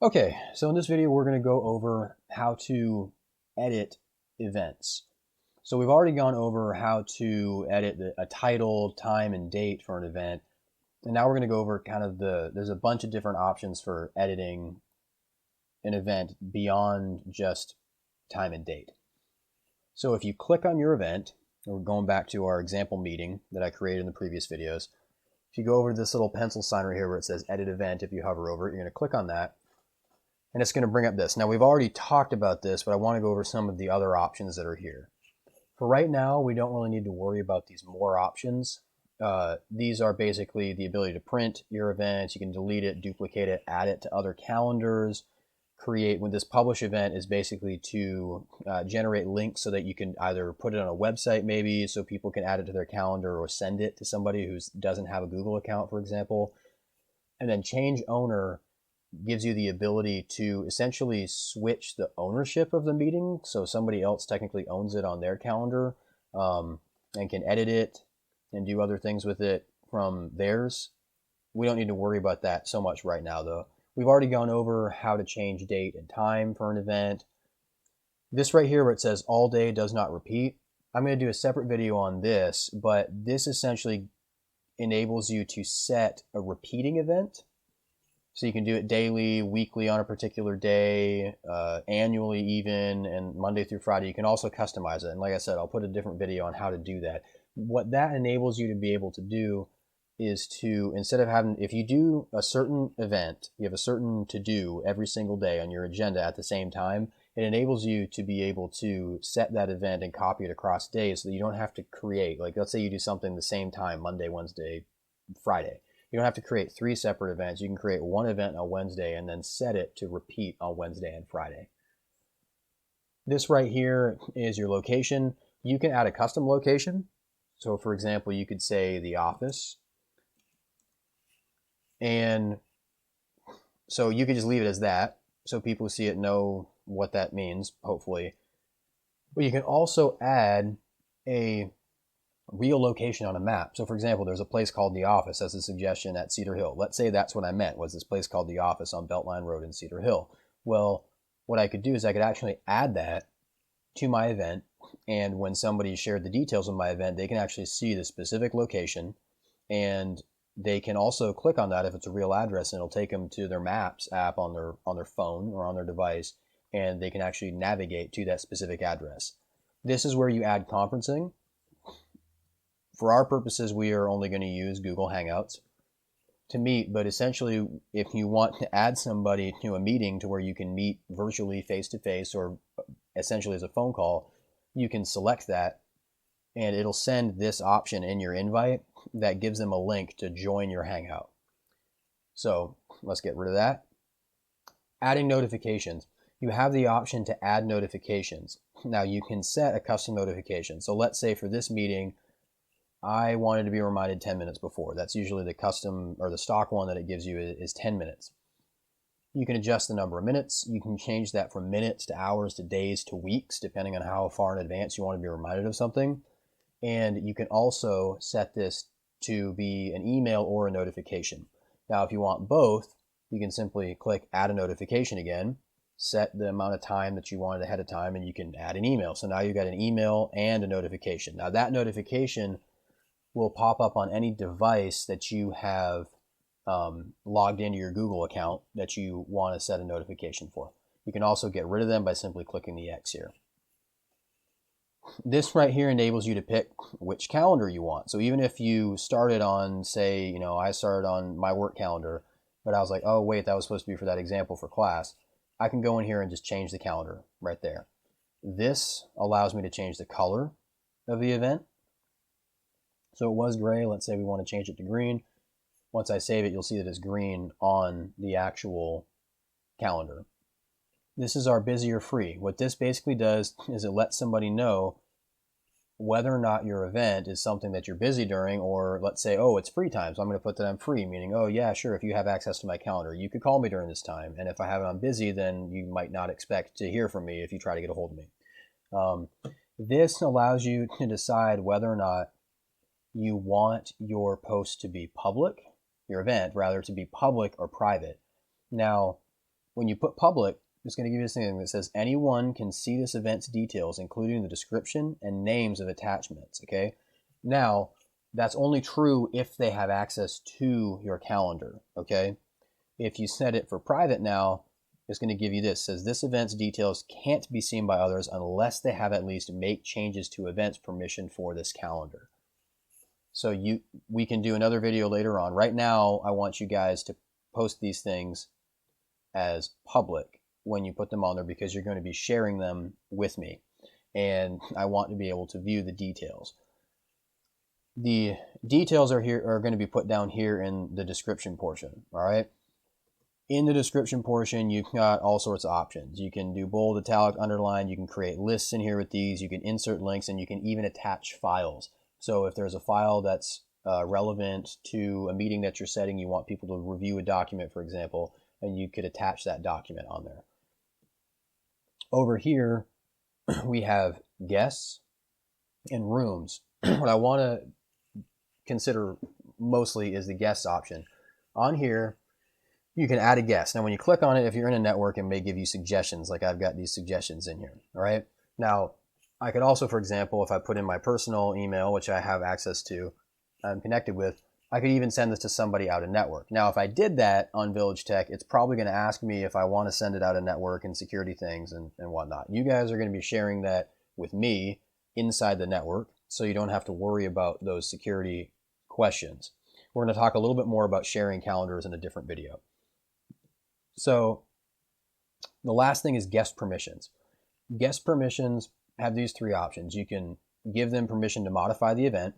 Okay, so in this video, we're going to go over how to edit events. So we've already gone over how to edit a title, time, and date for an event. And now we're going to go over kind of there's a bunch of different options for editing an event beyond just time and date. So if you click on your event, and we're going back to our example meeting that I created in the previous videos. If you go over to this little pencil sign right here where it says edit event, if you hover over it, you're going to click on that. And it's going to bring up this. Now, we've already talked about this, but I want to go over some of the other options that are here. For right now, we don't really need to worry about these more options. These are basically the ability to print your events. You can delete it, duplicate it, add it to other calendars, create, when this publish event is basically to generate links so that you can either put it on a website maybe so people can add it to their calendar or send it to somebody who doesn't have a Google account, for example. And then change owner gives you the ability to essentially switch the ownership of the meeting. So somebody else technically owns it on their calendar and can edit it and do other things with it from theirs. We don't need to worry about that so much right now, though. We've already gone over how to change date and time for an event. This right here where it says all day does not repeat, I'm going to do a separate video on this, but this essentially enables you to set a repeating event. So you can do it daily, weekly on a particular day, annually even, and Monday through Friday. You can also customize it. And like I said, I'll put a different video on how to do that. What that enables you to be able to do is to, instead of having, if you do a certain event, you have a certain to do every single day on your agenda at the same time, it enables you to be able to set that event and copy it across days so that you don't have to create, like let's say you do something the same time, Monday, Wednesday, Friday. You don't have to create 3 separate events. You can create one event on Wednesday and then set it to repeat on Wednesday and Friday. This right here is your location. You can add a custom location. So for example, you could say the office. And so you could just leave it as that so people who see it know what that means, hopefully. But you can also add a real location on a map. So for example, there's a place called The Office as a suggestion at Cedar Hill. Let's say that's what I meant, was this place called The Office on Beltline Road in Cedar Hill. Well, what I could do is I could actually add that to my event, and when somebody shared the details of my event, they can actually see the specific location, and they can also click on that if it's a real address, and it'll take them to their Maps app on their phone or on their device, and they can actually navigate to that specific address. This is where you add conferencing. For our purposes, we are only going to use Google Hangouts to meet, but essentially, if you want to add somebody to a meeting to where you can meet virtually face-to-face or essentially as a phone call, you can select that, and it'll send this option in your invite that gives them a link to join your Hangout. So let's get rid of that. Adding notifications. You have the option to add notifications. Now you can set a custom notification. So let's say for this meeting, I wanted to be reminded 10 minutes before. That's usually the custom or the stock one that it gives you is 10 minutes. You can adjust the number of minutes. You can change that from minutes to hours to days to weeks, depending on how far in advance you want to be reminded of something. And you can also set this to be an email or a notification. Now, if you want both, you can simply click add a notification again, set the amount of time that you wanted ahead of time, and you can add an email. So now you've got an email and a notification. Now that notification will pop up on any device that you have logged into your Google account that you want to set a notification for. You can also get rid of them by simply clicking the X here. This right here enables you to pick which calendar you want. So even if you started on, say, I started on my work calendar, but I was like, oh, wait, that was supposed to be for that example for class. I can go in here and just change the calendar right there. This allows me to change the color of the event. So it was gray. Let's say we want to change it to green. Once I save it, you'll see that it's green on the actual calendar. This is our busy or free. What this basically does is it lets somebody know whether or not your event is something that you're busy during, or let's say, oh, it's free time, so I'm going to put that on free, meaning, oh yeah, sure, if you have access to my calendar, you could call me during this time, and if I have it on busy, then you might not expect to hear from me if you try to get a hold of me. This allows you to decide whether or not you want your post to be public, your event rather, to be public or private. Now, when you put public, it's going to give you this thing that says anyone can see this event's details, including the description and names of attachments. Okay. Now, that's only true if they have access to your calendar. Okay. If you set it for private now, it's going to give you this. It says this event's details can't be seen by others unless they have at least make changes to events permission for this calendar. So we can do another video later on. Right now, I want you guys to post these things as public when you put them on there, because you're going to be sharing them with me, and I want to be able to view the details. The details are going to be put down here in the description portion. All right. In the description portion, you've got all sorts of options. You can do bold, italic, underline. You can create lists in here with these. You can insert links, and you can even attach files. So if there's a file that's relevant to a meeting that you're setting, you want people to review a document, for example, and you could attach that document on there. Over here, we have guests and rooms. What I want to consider mostly is the guests option. On here, you can add a guest. Now, when you click on it, if you're in a network, it may give you suggestions, like I've got these suggestions in here. All right. Now, I could also, for example, if I put in my personal email, which I have access to, I'm connected with, I could even send this to somebody out of network. Now, if I did that on Village Tech, it's probably going to ask me if I want to send it out of network and security things and whatnot. You guys are going to be sharing that with me inside the network, so you don't have to worry about those security questions. We're going to talk a little bit more about sharing calendars in a different video. So the last thing is guest permissions. Guest permissions have these three options. You can give them permission to modify the event,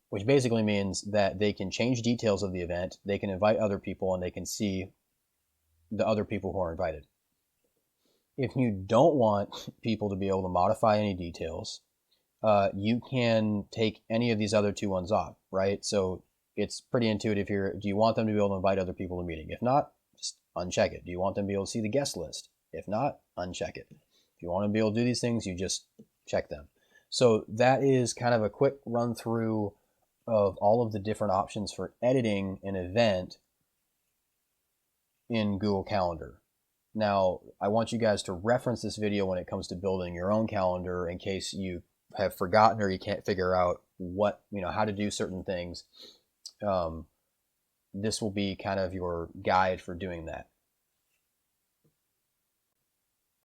which basically means that they can change details of the event, they can invite other people, and they can see the other people who are invited. If you don't want people to be able to modify any details, you can take any of these other two ones off, right? So it's pretty intuitive here. Do you want them to be able to invite other people to a meeting? If not, just uncheck it. Do you want them to be able to see the guest list? If not, uncheck it. If you want to be able to do these things, you just check them. So that is kind of a quick run through of all of the different options for editing an event in Google Calendar. Now, I want you guys to reference this video when it comes to building your own calendar in case you have forgotten or you can't figure out how to do certain things. This will be kind of your guide for doing that.